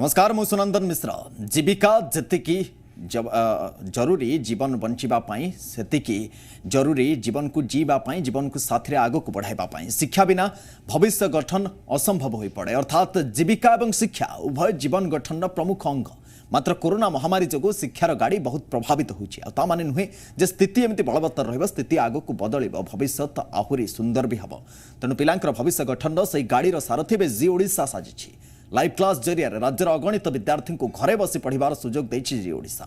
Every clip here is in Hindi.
नमस्कार मु सुनंदन मिश्रा। जीविका जेतिकी जरूरी जीवन बंचापी सेतिकी जरूरी जीवन को जीवाई जीवन को साथी आग को बढ़ाई शिक्षा बिना भविष्य गठन असंभव हो पड़े अर्थात जीविका और शिक्षा उभय जीवन गठन प्रमुख अंग। मात्र कोरोना महामारी जो शिक्षार गाड़ी बहुत प्रभावित होता माने नुहे जे स्थिति एमती बलवत्तर रही स्थिति आग को बदल भविष्य आहुरी सुंदर भी हम तेणु पिलांकर भविष्य गठन से गाड़ीर सारथी में जी ओडिशा साजिश। लाइव क्लास जरिया राज्यर अगणित विद्यार्थी को घरे बसी पढ़ार सुजोग देछि जी ओडिशा।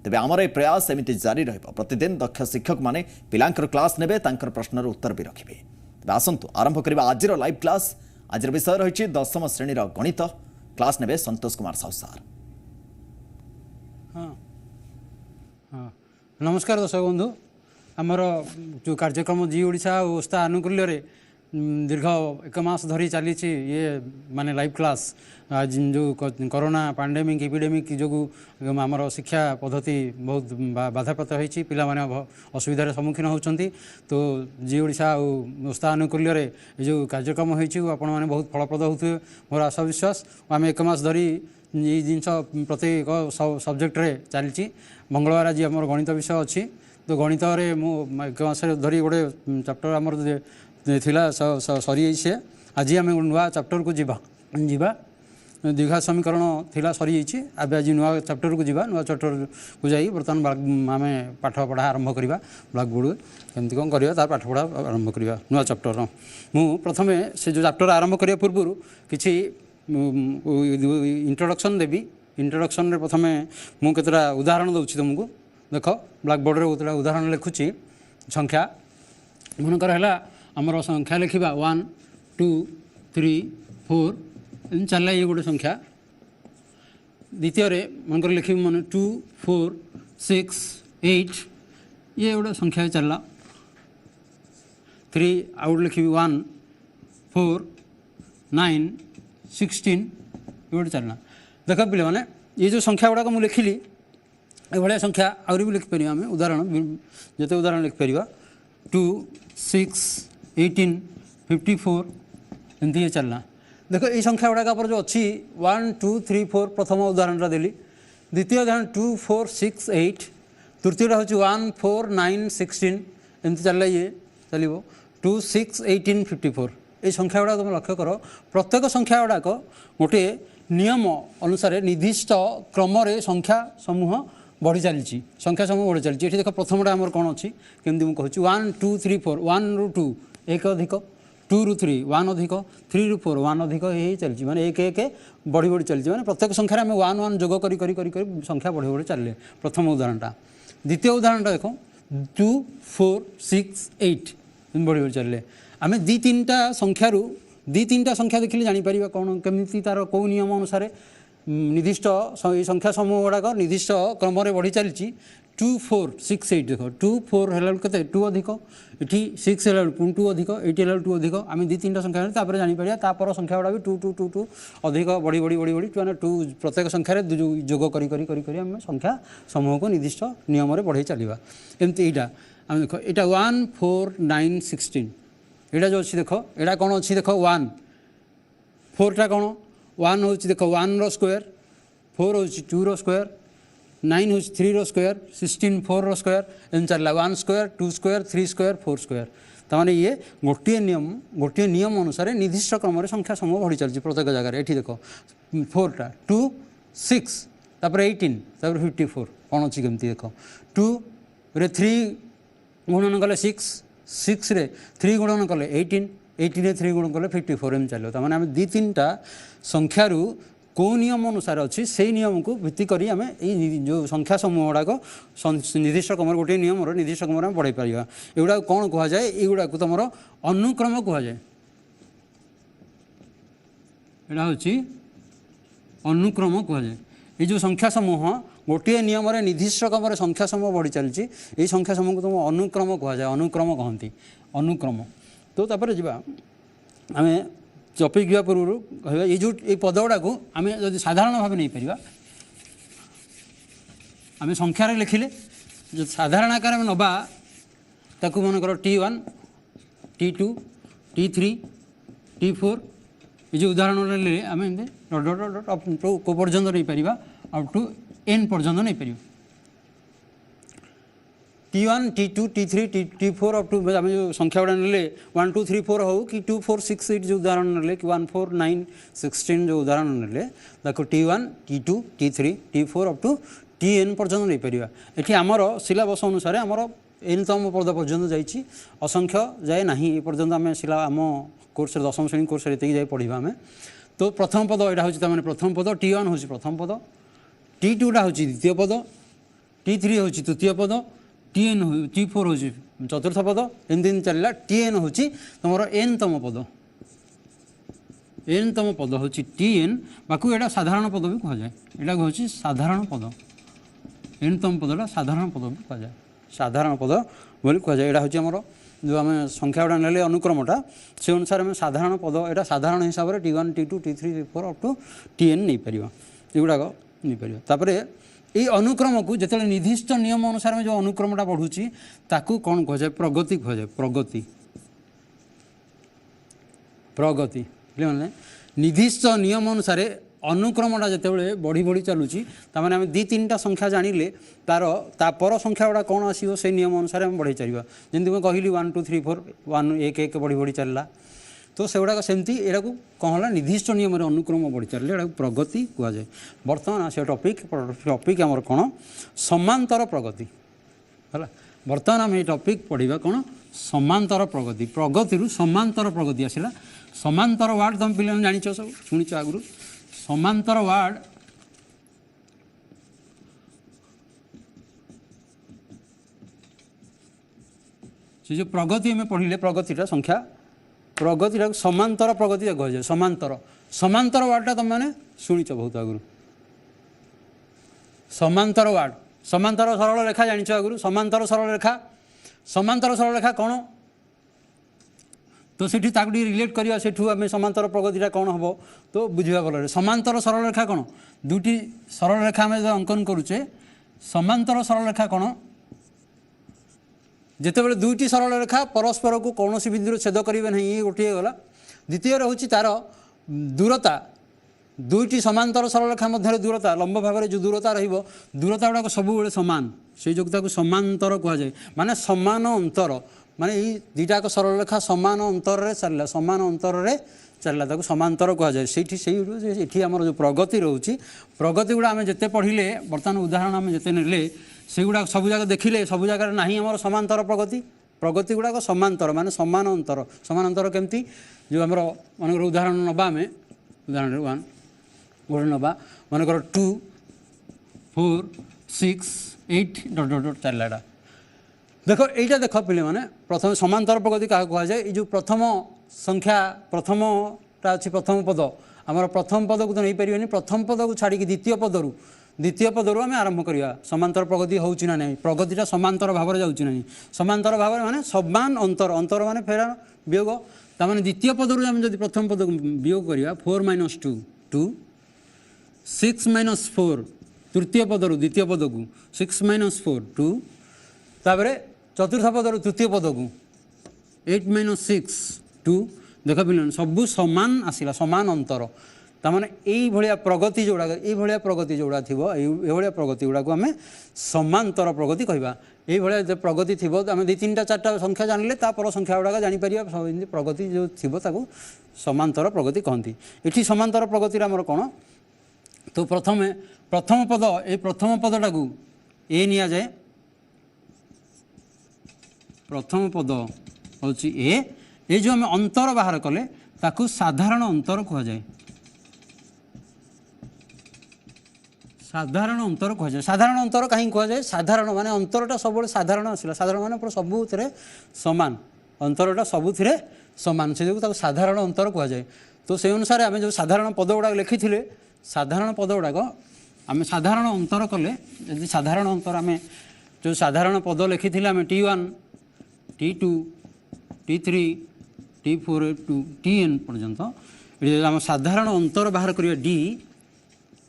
तेबे आमर ए प्रयास एमती जारी रहिबो। प्रतिदिन दक्ष शिक्षक माने पिलांकर क्लास नेबे तांकर प्रश्नर उत्तर भी रखिबे। तेबे आसंतु आरंभ करबा आजिर लाइव क्लास। आजिर विषय रहिछि 10म श्रेणीर गणित। क्लास नेबे संतोष कुमार साहू सार। नमस्कार दर्शक बंधु। आमर जो कार्यक्रम जी ओडिशा और ओस्ता आनुकूल्य दीर्घ एक मास धरी चली ये माने लाइव क्लास जो कोरोना पैंडेमिक एपिडेमिक जो आमर शिक्षा पद्धति बहुत बाधाप्राप्त होती पिला माने असुविधार सम्मुखीन होती। तो जी ओडिशा और ओस्ता आनुकूल्य जो कार्यक्रम होती आपण मैंने बहुत फलप्रद होते मोर आशा विश्वास। आम एक मास धरी ये जिनस प्रत्येक सब्जेक्ट चली मंगलवार आज आम गणित विषय अच्छी। तो गणित एक मास धरी गोटे चैप्टर आमर थिला सरी से आज आम नुआ चैप्टर को जीवा दीर्घा समीकरण थिला सरी आबे आज नुआ चैप्टर को जीवा नुआ चैप्टर को जाई बर्तमान आम पाठ पढ़ा आरंभ करवा ब्लैक बोर्ड केमती कौन करवा तार पाठ पढ़ा आरंभ करवा नुआ चैप्टर मु प्रथम से जो चैप्टर आरंभ करने पूर्व किसी इंट्रोडक्शन देवी। इंट्रोडक्शन रे प्रथम मु केतरा उदाहरण दूसरी तुमको देख ब्लैक बोर्ड रे केतरा उदाहरण लिखुची संख्या मनकर है आमर संख्या लिखा 1 2 3 4 चलला ये गोटे संख्या। द्वितीय मनकर लिखी मन 2 4 6 8 ये गोटे संख्या चलला। 3 आउट लिखी 1 4 9 16 ये गोटे चलना। देख पे मैंने ये जो संख्या गुड़ाक मुझे लिखिली ये संख्या आहरी भी लिखिपर आम उदाहरण जिते उदाहरण लिखिपर 2 6 18 54 एमती ये चलना। देख ये संख्या गुड़ाक जो अच्छी 1 2 3 4 प्रथम उदाहरण देली। द्वितीय उदाहरण 2 4 6 8 तृतीय हूँ 1 4 9 16 एमती चलना। ये चलो 2 6 18 54 ये संख्या गुड़ाक तुम लक्ष्य कर प्रत्येक संख्या गुड़ाक गोटे नियम अनुसार निर्दिष्ट क्रम संख्या समूह बढ़ी चली संख्या समूह बढ़ी चली। ये देख प्रथम आमर कौन अच्छी केमती मुझे 1 2 3 4 1 रू 2 1 अधिक 2 रू 3 1 अधिक 3 रू 4 1 अधिक ये चलती माने एक एक बढ़ी बढ़ी चलती माने प्रत्येक संख्यार आम 1 1 जोग कर संख्या बढ़ी बढ़ी चलिए प्रथम उदाहरणटा। द्वितीय उदाहरणटा देख 2 4 6 8 बढ़ी बढ़ी चलिए आम दी तीनटा संख्यारू दी तीनटा संख्या देखिले जापर कौन केमी तार कौ नियम अनुसार निर्दिष्ट संख्या समूह गुड़ाक निर्दिष्ट क्रम बढ़ी चली 2 4 6 8 देख 2 4 है 2 अधिक ये 6 है 2 अधिक 8 है 2 अधिक आम दी तीन संख्या जापर तापर संख्या गुड़ा भी 2 2 2 2 अधिक बढ़ी बढ़ी बढ़ी बढ़ी मैंने 2 प्रत्येक संख्यार जोग कर संख्या समूह को निर्दिष्ट नियम बढ़े चलवा एमती यहाँ आम देख यहाँ 1 4 9 16 यहाँ जो अच्छी देख यहाँ कौन अच्छी देख 1 4टा कौन 1 हूँ देख 1 रो स्क्वायर 4 हूँ 2 रो स्क्वायर 9 हूँ 3 रो स्क्वायर 16 4 रो स्क्वायर एम चलला 1 स्क्वायर 2 स्क्वायर 3 स्क्वायर 4 स्क्वायर तमाने ये गोटे नियम अनुसार निर्दिष्ट क्रम संख्या समूह बढ़ी चलती प्रत्येक जगह। ये देख 4टा 2 6 तापर 18 तापर 54 कौन अच्छी केमती देख 2 रे 3 गुणन कले 6 6 रे 3 गुणन कले 18 18 रे 3 गुणन कले 54 एम चलो तमाने आम दी तीनटा संख्यारू कौ नियम अनुसार अच्छी से नियम को भित्ति करी आम जो संख्या समूह गुड़ाक निर्दिष्ट क्रम गोटे नियम निर्दिष्ट क्रम बढ़ाई पार एगुड़ा कौन कह जाए युवा को तुम अनुक्रम कह जाए। यहाँ हूँ अनुक्रम कह जाए ये जो संख्या समूह गोटे नियम निर्दिष्ट क्रम संख्या समूह बढ़ी चलती ये संख्या समूह को तुम अनुक्रम कह जाए अनुक्रम कहती अनुक्रम। तो तापर जा आम टपिक गया पूर्व कह ये जो ये पद गुड़ा को आम जो साधारण भाव नहीं पार आम संख्यार लिखिले जो साधारण आकार में नवा ताकू मनकर T1 T2 T3 T4 ये जो उदाहरण ले आम एमती डट डट डट अप टू को पर्यंत नहीं पार अप टू एन पर्यंत नहीं पार T1 T2 T3 T4 up to आम जो संख्या गुड़ा ने 1 2 3 4 हो कि 2 4 6 8 जो उदाहरण ने कि 1 4 9 16 जो उदाहरण ने देखो T1 T2 T3 T4 up to Tn पर्यंत नहीं पार ये आमर सिलेबस अनुसार आमर एनतम पद पर्यंत जाइए असंख्य जाए ना ये पर्यंत आम सिला आम कोर्स दशम श्रेणी कोर्स ये पढ़ा आम तो प्रथम पद यहाँ हूँ प्रथम पद T1 हूँ प्रथम पद T2 हूँ द्वितीय पद T3 हूँ तृतीय पद Tn T4 हूँ चतुर्थ पद एमती चलला Tn हूँ तुम एनतम पद एनतम पद हूँ Tn बाकू यहाँ साधारण पद भी कहुए यहाँ हूँ साधारण पद एनतम पदटा साधारण पद भी कहुए साधारण पद बोली कहुए यहाँ हूँ आमर जो आम संख्या गुड़ा ने अनुक्रमटा से अनुसार आम साधारण पद यहाँ साधारण हिसाब से T1 T2 T3 T4 up to Tn नहीं पार युवाक नहीं पार तापर ये अनुक्रम को जो निर्दिष्ट नियम अनुसार जो अनुक्रमटा बढ़ुची ताकू कौन कहुए प्रगति कहुए प्रगति प्रगति मैंने निर्दिष्ट नियम अनुसार अनुक्रमटा जिते बढ़ी बढ़ी चलुची ताने आम 2-3टा संख्या जानिले तार संख्या गुड़ा कौन आसो से नियम अनुसार आम बढ़ई चलवा जमी मैं कहली 1 2 3 4 1 1 1 बढ़ी बढ़ी चलला तो से गुड़ाक सेमती यहाँ कौन है निर्दिष्ट नियम अनुक्रम बढ़ी चलिए यहाँ प्रगति कहुए बर्तमान आस टॉपिक आमर कौन समांतर प्रगति है बर्तमान आम ये टॉपिक पढ़ा कौन समांतर प्रगति प्रगति समांतर प्रगति आसला समांतर वार्ड तुम पे जाच सब शुणीच आगु समांतर वार्ड से जो प्रगति में पढ़ले प्रगतिटा संख्या प्रगति समांतर प्रगति कहुए समांतर समांतर वार्डटा तुम मैंने शुणीच बहुत आगु समांतर वार्ड समांतर सरल रेखा जानिच आगु समांतर सरल रेखा कौन तो सेठी ताकू रिलेट करिया सेठू आम समांतर प्रगतिटा कौन हम तो बुझा भल समांतर सरल रेखा कौन दुटी सरल रेखा आम अंकन करुचे समांतर सरल रेखा कौन जितेबाला दुईटी सरल रेखा परस्पर को कौन बिंदु छेद करेंगे ना ये गोटे गला द्वितीय हूँ तार दूरता दुईटी समांतर सरल रेखा मध्य दूरता लंब भाव में जो दूरता दूरता गुड़ाक सब सामान से जोगता को समांतर कहुए माने समान अंतर माने ये दुईटाक सरल रेखा समान अंतर चलला समान अंतर चलला ताको समांतर कहुए से आमर जो प्रगति रोचे प्रगति गुड़ा आम जिते पढ़ले बर्तमान उदाहरण आम जिते ने से गुड़ा सब जगह देखिले सब जगह ना आमर समांतर प्रगति प्रगति गुड़ाक समांतर माने समान अंतर केमती जो आमर मन उदाहरण नवा आम उदाहरण 1 गोटे नवा मनकर 2 4 6 8 डट डट डट चलला देख यहीटा देख पे मैंने प्रथम समांतर प्रगति क्या कहुए ये जो प्रथम संख्या प्रथमटा अच्छी प्रथम पद आमर प्रथम पद को तो नहीं पारे प्रथम पद को छाड़ी द्वितीय पदरू आम आरंभ करवा समांतर प्रगति होची ना नहीं प्रगतिटा समांतर भाव में जाऊँगी ना समांतर भाव में माने समान अंतर अंतर माने फेरा वियोग ताने द्वितीय पदरू आम जब प्रथम पद को वियोग करवा 4 - 2 2 6 - 4 तृतीय पदरू द्वितीय पद को 6 - 4 2 तापर चतुर्थ पदरू तृतीय पद को 8 - 6 2 देख पे सबू समान आसला समान अंतर ताने यही प्रगति जोड़ा प्रगति जोड़ा थी ये प्रगति गुड़ा आम समांतर प्रगति कहवा ये प्रगति थी आम 2-3टा 4टा संख्या जानिले तापर संख्या गुड़ाक जापर प्रगति जो थी समांतर प्रगति कहती ये समांतर प्रगति आमर कौन तो प्रथम पद ये प्रथम पदटा को ए नि जाए प्रथम पद हूँ ए जो आम अंतर बाहर कले ताकू साधारण अंतर कहुए साधारण अंतर कहुए साधारण अंतर कहीं कहुए साधारण माने अंतरटा सब साधारण आसला साधारण माने पूरा सबुरे सामान अंतरटा सबुरे सामान से जो साधारण अंतर कहुए तो से अनुसार आम जो साधारण पद गुड़ा लिखी साधारण पद गुड़ाक आम साधारण अंतर कले यदि साधारण अंतर आम जो साधारण पद लिखी आम T1 T2 T3 T4 to Tn पर्यंत आम साधारण अंतर बाहर करिया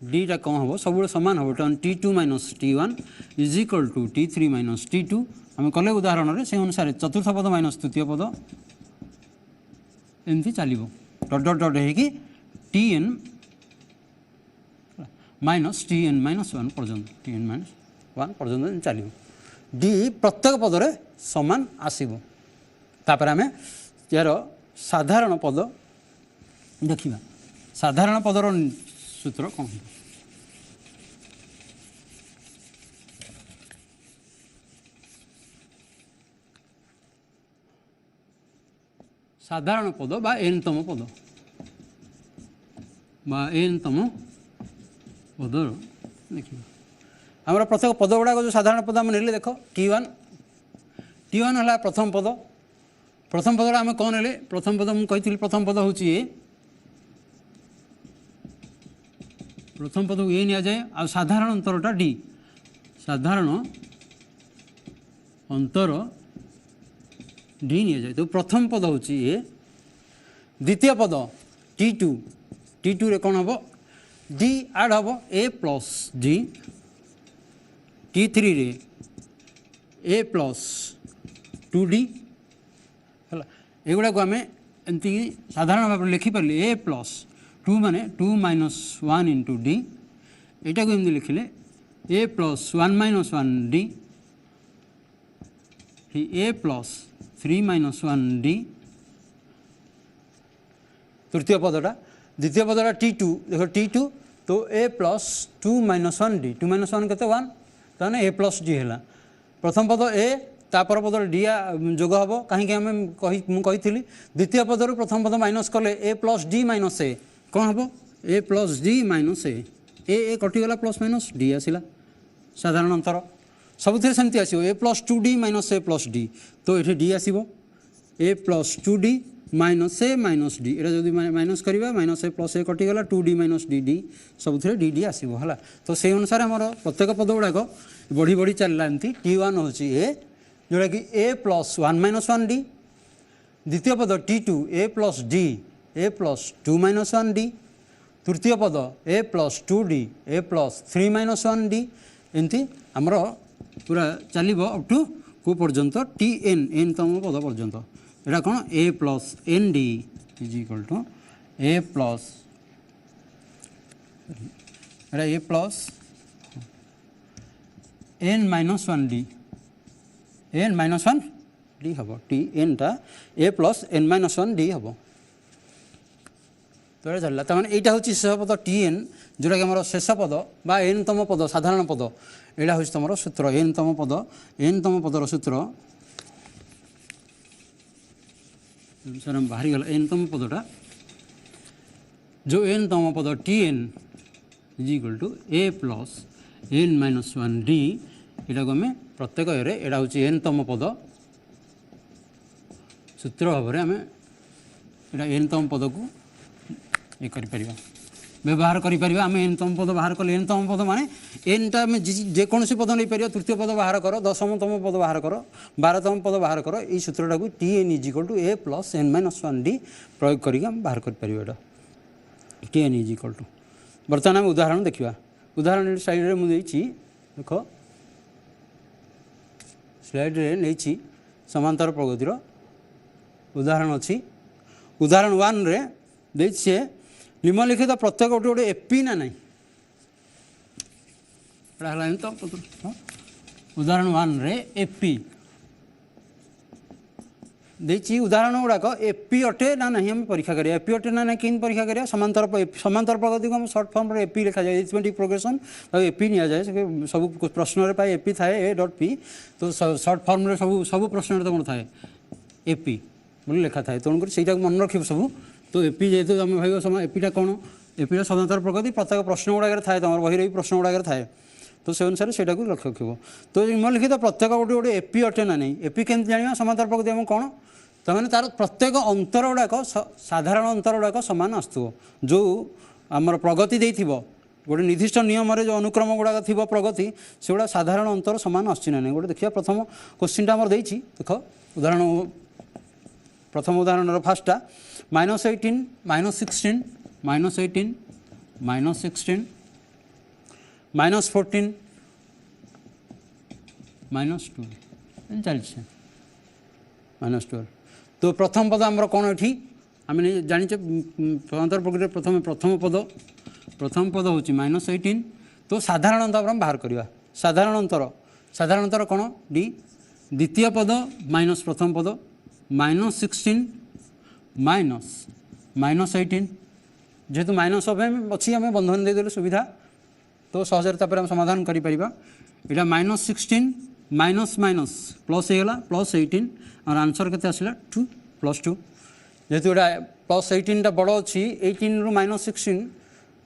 डीटा कौन हम सब सामान हम T2 - T1 is equal to T3 - T2 आम कले उदाहरण से अनुसार चतुर्थ पद माइनस तृतीय पद एमती चलो dot dot dot T N minus T N minus one पर्यंत टी एन माइनस वन पर्यंत चलो डी प्रत्येक पदरे समान आसब तापर आम यार साधारण पद देखा साधारण पदर सूत्र कौन साधारण पद बा एन तम पद बा एन तम पद देखिए आम प्रत्येक पद गुड़ाक जो साधारण पद आम ने देख टी वन है प्रथम पद आम कौन ने प्रथम पद मुझे प्रथम पद हूँ प्रथम पद को ए नि जाए आ साधारण अंतरटा डी साधारण अंतर डी नि जाए तो प्रथम पद हूँ ए द्वितीय पद टी टू रे कौन हम डी आड हम A plus D T three रे ए प्लस टू डी है एगुड़ा को आम एमती साधारण भाव लिखिपारे ए प्लस टू माने two minus one into D यहाँ को एमती लिखिले A plus one minus one D A plus three minus one D तृतीय पदटा द्वितीय पदटा टी टू देख टी टू तो A plus two minus one D two minus one के वन ताने ए प्लस डी है प्रथम पद ए तापर पद डी जोग हम कहीं मुझी द्वितीय पदर प्रथम पद माइनस कले A plus D minus A कौन हम A plus D minus A कटिगला प्लस माइनस डी आसला साधारण अंतर सब सेमती आसो A plus two D minus A plus D तो ये डी आसो A plus two D minus A minus D ये जो माइनस करवा माइनस ए प्लस ए कटिगला two D minus D D सब डी डी आसो है तो से अनुसार आम प्रत्येक पद गुड़ाक बढ़ी बढ़ी चलला एमती टी वन हूँ ए जोटा कि A plus one minus one D द्वितीय पद T two A plus D A plus two minus one D तृतीय पद A plus two D A plus three minus one D एमती आमर पूरा चलो अप टू को पर्यंत टी एन एन तम पद पर्यंत यहाँ कौन ए plus N D is equal to A plus A plus N minus one D N minus one D हम टी एन टा A plus N minus one D हम तो चलला तमें यहाँ हूँ शेष पद टी एन जोटा कि आम शेष पद बा एन तम पद साधारण पद यहाँ हूँ तुम सूत्र एन तम पदर सूत्र सर बाहरी गला एन तम पदटा जो एन तम पद T N is equal to A plus N minus one d यहाँ को आम प्रत्येक यहाँ हूँ एन तम पद सूत्र भाव में आम यहाँ एन तम पद को ये व्यवहार करें आम एन तम पद बाहर कले एन तम पद माने एनटा आम जेकोसी पद नहीं पार तृतीय पद बाहर कर दशमतम पद बाहर कर 12तम पद बाहर कर ये सूत्रटा को T N is equal to A plus N minus one d प्रयोग करके बाहर कर T N is equal to बर्तमान आम उदाहरण देखा उदाहरण स्लाइड मुझे देख स्लाइड नहीं समांतर प्रगतिर उदाहरण अच्छी उदाहरण वन रे देखिए निम्नलिखित प्रत्येक गोटे गोटे एपी ना नहीं तो उदाहरण वन रे एपी देखिए उदाहरण गुड़ाक एपी अटे ना नहीं आम परीक्षा करिया एपी अटे ना नहीं कि परीक्षा करिया समांतर प्रगति को सर्ट फॉर्म रे एपी लिखा जाए अरिथमेटिक प्रोग्रेशन एपी नि जाए सब प्रश्न पाए एपी थाए ए डॉट पी तो सर्ट फॉर्म रे सब प्रश्न तो कौन थाए एपी बोले लिखा थाए तेणुक से मन रख सब तो एपी जेहतु आम भाई समय एपीटा कौन एपीटा समांतर प्रगति प्रत्येक प्रश्न गुड़ाक थाए तुम बही प्रश्न गुड़ाक थाए तो से अनुसार से लक्ष्य रखिए तो निम्नलिखित प्रत्येक गोटे गोटे एपी अटे ना नहीं एपी केमती जाना समांतर प्रगति आम कौन तमें तार प्रत्येक अंतर गुड़ाक साधारण अंतर गुड़ाक सामान आसुव जो आमर प्रगति देती गोटे निर्दिष्ट नियम जो अनुक्रम गुड़ाक थी प्रगति से गुड़ा साधारण अंतर सामान आसना नहीं गोटे देखिए प्रथम क्वेश्चन आमर देख उदाहरण प्रथम उदाहरण फास्टा -18 -16 -18 -16 -14 -12 चलছে -12 तो प्रथम पद आमर कौन ये आम जाचे समांतर प्रकृति प्रथम प्रथम पद हूँ -18 तो साधारण अंतर हम बाहर करवा साधारण अंतर कौन डी द्वितीय पद माइनस प्रथम पद -16 -18 जेहेतु माइनस अच्छी आम बंधन देदेलु सुविधा तो सहजरे हम समाधान करें यहाँ -16 माइनस माइनस प्लस होगा +18 और आंसर के आसला 2 +2 जेहेतु यहाँ +18 बड़ अच्छी 18 रु -16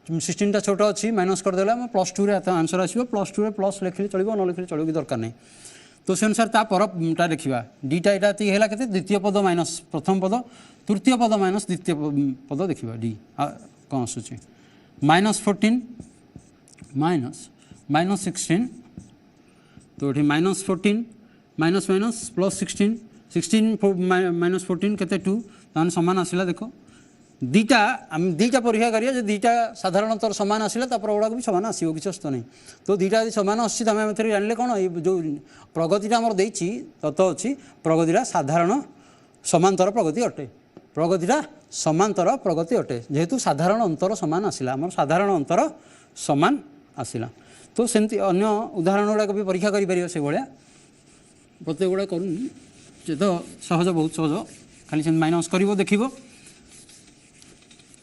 16 छोट अच्छी माइनस करदे +2 आंसर आसो +2 प्लस लिखिले चलो न लिखिले चलो कि दरकार नहीं तो से अनुसार परटा देखा डीटा यहाँ है द्वितीय पद माइनस प्रथम पद तृतीय पद माइनस द्वितीय पद देखा डी कौन आसूँ -14 -16 तो ये -14 माइनस माइनस +16 16 -14 के 2 तान सामान आसला देख दीटा परीक्षा करिए जो दीटा साधारणतः सामान आसला गुड़ा भी सामान आसो किसी असत नहीं तो दीटा यदि सामान आम जानले कौन ये जो प्रगतिटा आमर देती तत्व अच्छी प्रगतिटा साधारण समांतर प्रगति अटे प्रगतिटा समांतर प्रगति अटे जेहेतु साधारण अंतर सामान आसला आम साधारण अंतर सामान आसला तो सेमती अन्य उदाहरण गुड़ाक भी परीक्षा करें से भाया प्रत्येक गुड़ा कर तो सहज बहुत सहज खाली से माइनस कर देख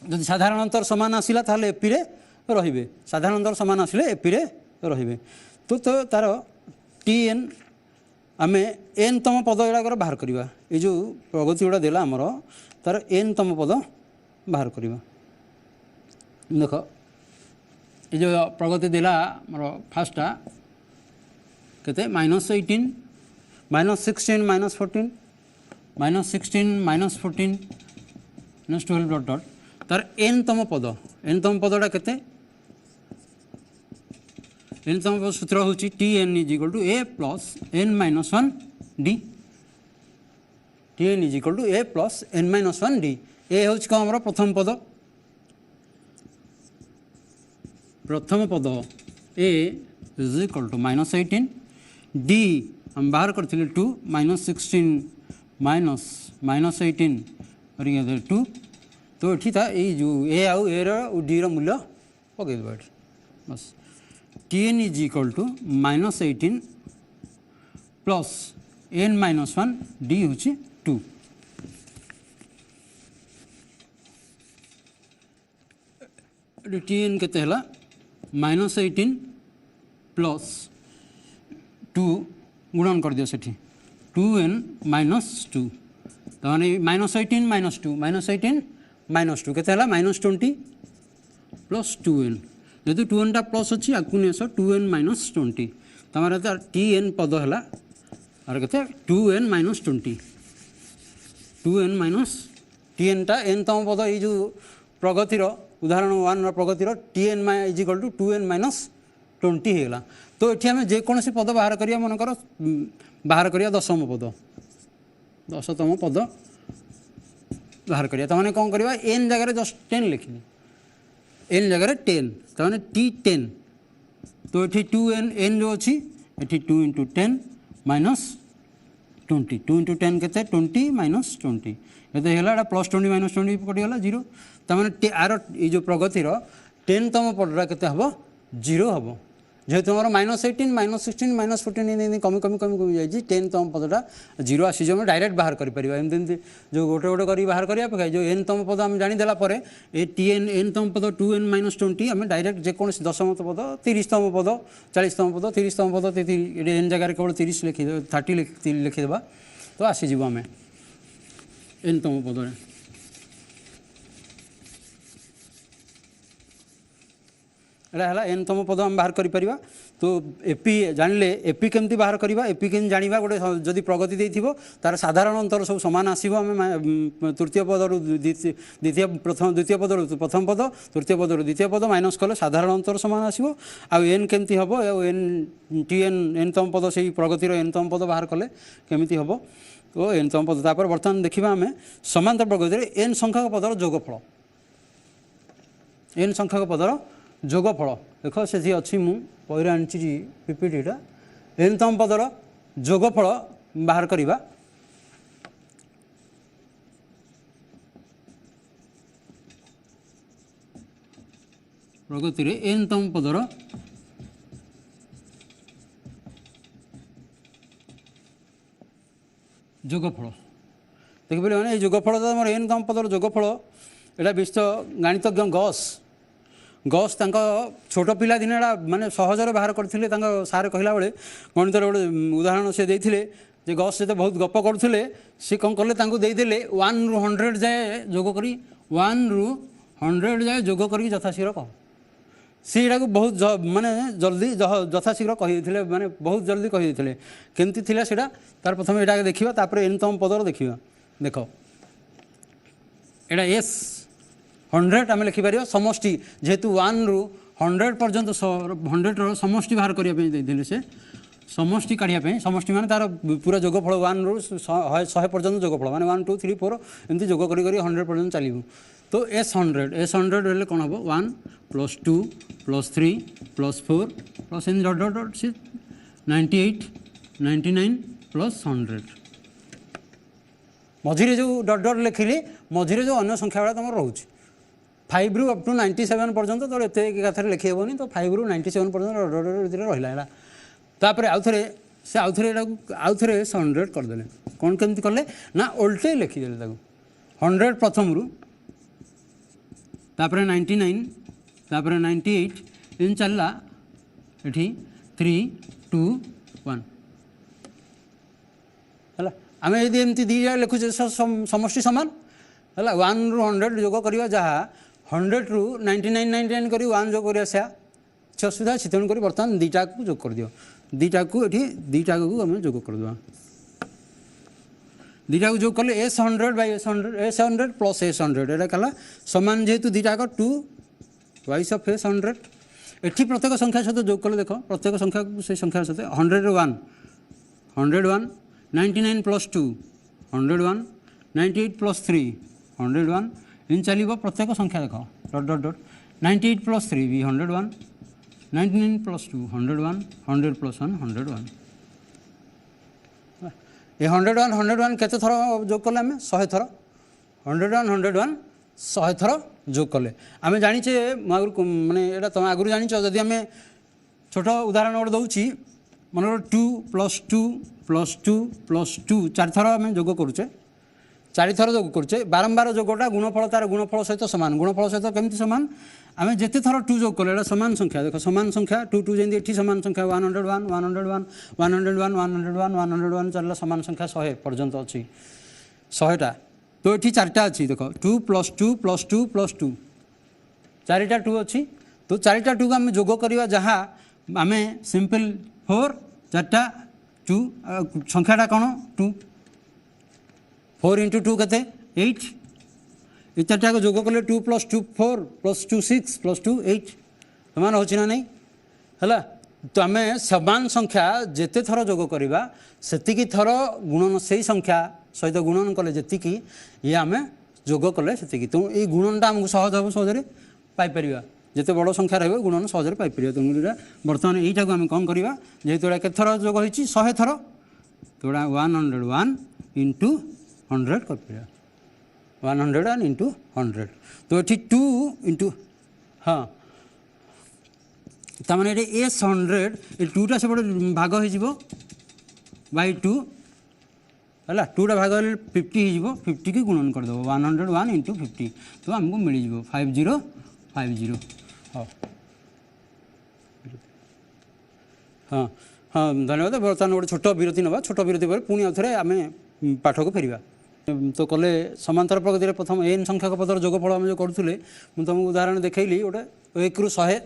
जब साधारण अंतर सामान आसला एपी रे साधारण अंतर सामान आसिले एपी रे तो तार टी एन आम एन तम पद गुड़ाक बाहर करवा ये जो प्रगति गुड़ा देला आमर तार एन तम पद बाहर करवा देख ये जो प्रगति देला मोर फास्टा केते -18 -16 -14 -16 -14 -12 डॉट डॉट तार एन तम पदटा केते एन तम पद सूत्र हूँ T N is equal to A plus n -1 d T N is equal to A plus n -1 D A हूँ कौन हमारा प्रथम पद a is equal to -18 d हम बाहर करते 2 -16 -18 और ये 2 तो ये था ये जो ए आउ ए डी मूल्य पकड़ बस T N is equal to -18 plus n -1 d हूँ 2 टी एन केते हला -18 प्लस 2 गुणन कर दियो सेठी 2n -2 तो माने -18 -2 केते हला -20 प्लस 2n जेहेतु 2n टा प्लस अच्छी आकु नहीं 2n -20 तमारे टी एन पद है और कहते 2n -20 2n टी एन टा एन तम पद ये जो प्रगतिर उदाहरण 1 प्रगतिर T N is equal to 2n -20 होगा तो ये आम जेकोसी पद बाहर करिया मनकर बाहर करिया दशतम पद बाहर करिया तमाने कौन करवा एन जगह जस्ट 10 लिखनी एन जगह 10 तमाने टी 10 तो ये 2n एन जो अच्छी ये 2 × 10 -20 2 × 10 के 20 -20 ये है +20 -20 कटिगला 0 तमाने आर ये जो प्रगतिर 10 तम पदटा के हम 0 हम जेहेतु हमारा -18 -16 -14 कमी कमी कमी कमी जाइए 10 तम पदटा 0 आसी आम डायरेक्ट बाहर करें एमती जो गोटे गोटे कर बाहर करने अपेक्षा जो एन तम पद आम जानीदेला ये टी एन एन तम पद 2n -20 आम डायरेक्ट जेकोसी दशम पद 30 तम पद 40 तम पद 30 तम पद एन जगह केवल 30 लिखिदे 30 लिखिदेबा तो आसीज आम एन तम पद है एन तम पद आम बाहर कर तो एपी जानले एपी केमती बाहर करवा एपी केम जाना गोटे जदि प्रगति देथिबो तार साधारण अंतर सब सामान आसीबो आम तृतीय पदर द्वितीय प्रथम पद तृतीय पदर द्वितीय पद माइनस कले साधारण अंतर सामान आसीबो आ एन केमती हबो एन टी एन एन तम पद से प्रगतिर एन तम पद बाहर कले केमती हबो तो एन तम पद तापर बर्तमान देखा आम समांतर प्रगतिर एन संख्यक पदर जोगफल एन संख्यक पदर जोगफल देख से अच्छी मु पैर आनी पीपीटीटा एन तम पदर जोगफल बाहर करवा प्रगति एन तम पदर जोगफल देखिए मैंने ये जोगफल तो एन तम पदर जोगफल यहाँ विशिष्ट गणितज्ञ गॉस गॉस छोट पिला दिन माने सहजरे बाहर करते सारे कहला बेले गणित गोटे उदाहरण से देते जे गॉस से बहुत गप करुले सी कौन कले देदेले 1 ରୁ 100 जाए जोग करी 1 ରୁ 100 जाए जोग करी यथाशीघ्र कह सीटा को बहुत माने जल्दी यथाशीघ्र कही माने बहुत जल्दी कही केमती थिला सेटा तार प्रथम यहाँ देखा तापर एनतम पदर देखा देख यहाँ एस 100 आम लिखिपर समष्टि जेहेतु 1 ରୁ 100 पर्यंत 100 समष्टि बाहर करने से समष्टि काढ़ापी समष्टि माने तार पूरा जोगफल 1 ରୁ 100 पर्यंत जोगफल माने 1 2 3 4 एमती जोग करी 100 पर्यंत चलो तो S100 हेल्ले कौन हम 1 + 2 + 3 + 4 प्लस एन डट डट डट सी 98 99 + 100 मझे जो डट डट लिखिली मझे जो अन्य संख्या गुड़ा तुम रोच 5 ରୁ अप टू 97 पर्यंत तो एत कथा लिखी हेनी तो 5 ରୁ 97 पर्यंत रहा तापर आउ थे से आउ थे आउ थे 100 करदे कौन केमती कले ना उल्टे लिखिदे 100 प्रथम रू तापर 99 तापर 98 इन चलला एठी 3 2 1 हला आमे यदि एमती दी जाय लिखुचे समष्टि समान हला 1 ରୁ 100 जोग करिवा जहा 100 ରୁ 99 99 करी 1 जोग करिया से असुविधा से तेणुक बर्तमान दुईटा को जोग कर दियो दुईटा को ये दुईटा को आम जोग करदे दुईटा को जोग कले S100 / S100 + S100 यहाँ कला सामान जेहेतु दुईटा 2 वाइस ऑफ S100 एठी प्रत्येक संख्या सहित जोग कले देख प्रत्येक संख्या से संख्या सहित 101 101 99 + 2 101 98 + 3 101 इन चलो प्रत्येक संख्या देख डट डट डट 98 + 3 भी 101 99 + 2 101 100 + 1 101 ये 101 101 केते थर जोग कले आम 100 थर 101 101 100 थर जोग कले आम जाचे माने ये तुम आगुरी जाच जदि आम छोट उदाहरण गोटे दूसरी मन 2 + 2 + 2 + 2 4 थर आम जोग करुचे 4 थर जोग करुचे बारंबार जोगटा गुणफल तार गुणफल सहित सामान गुणफल सहित केमती सामान आम जिते थर 2 जोग कले सामान संख्या देख सामान संख्या 2 2 जमी ये सामान संख्या 101 101 101 101 101 चलला सामान संख्या 100 पर्यंत अच्छी 100टा तो ये 4टा अच्छी देख 2 + 2 + 2 + 2 4टा 2 अच्छी तो 4टा 2 को आम जोग करवा जहाँ आम सिंपल 4 4टा 2 संख्याटा कौन 2 4 × 2 केते 8 ये 4टा को जोग कले 2 + 2 4 + 2 6 + 2 8 समान हो नहीं है तो आम समान संख्या जिते थर जोग करवा सेतिकी थर गुणन से संख्या सहित गुणन कले जी ये आम जोग कले से तो ये गुणनटा आमको सहज हम सहजरे पाइपर जिते बड़ संख्या रही गुणन सहजरे पाइपर तेणु बर्तमान यहीटा को आम कौन करवा जेहेतु के थर जोग हो 100 थर तो 101 × 100 कर 101 × 100 तो ये 2 × हाँ तमाने S100 ये 2टा सब भाग हो 2 है 2टा भाग 50 हो 50 की गुणन करदे 101 × 50 तो आमको मिल जाव 5050 हाँ हाँ हाँ धन्यवाद बर्तमान गोटे छोट विरति ना छोट विरति पर पुणी आउ थे आम पाठ को फेरिया तो कले समांतर प्रगति प्रथम एन संख्यक पदर जोगफल आम जो करुले मुझे तुमको उदाहरण देखली गोटे 1 ରୁ 100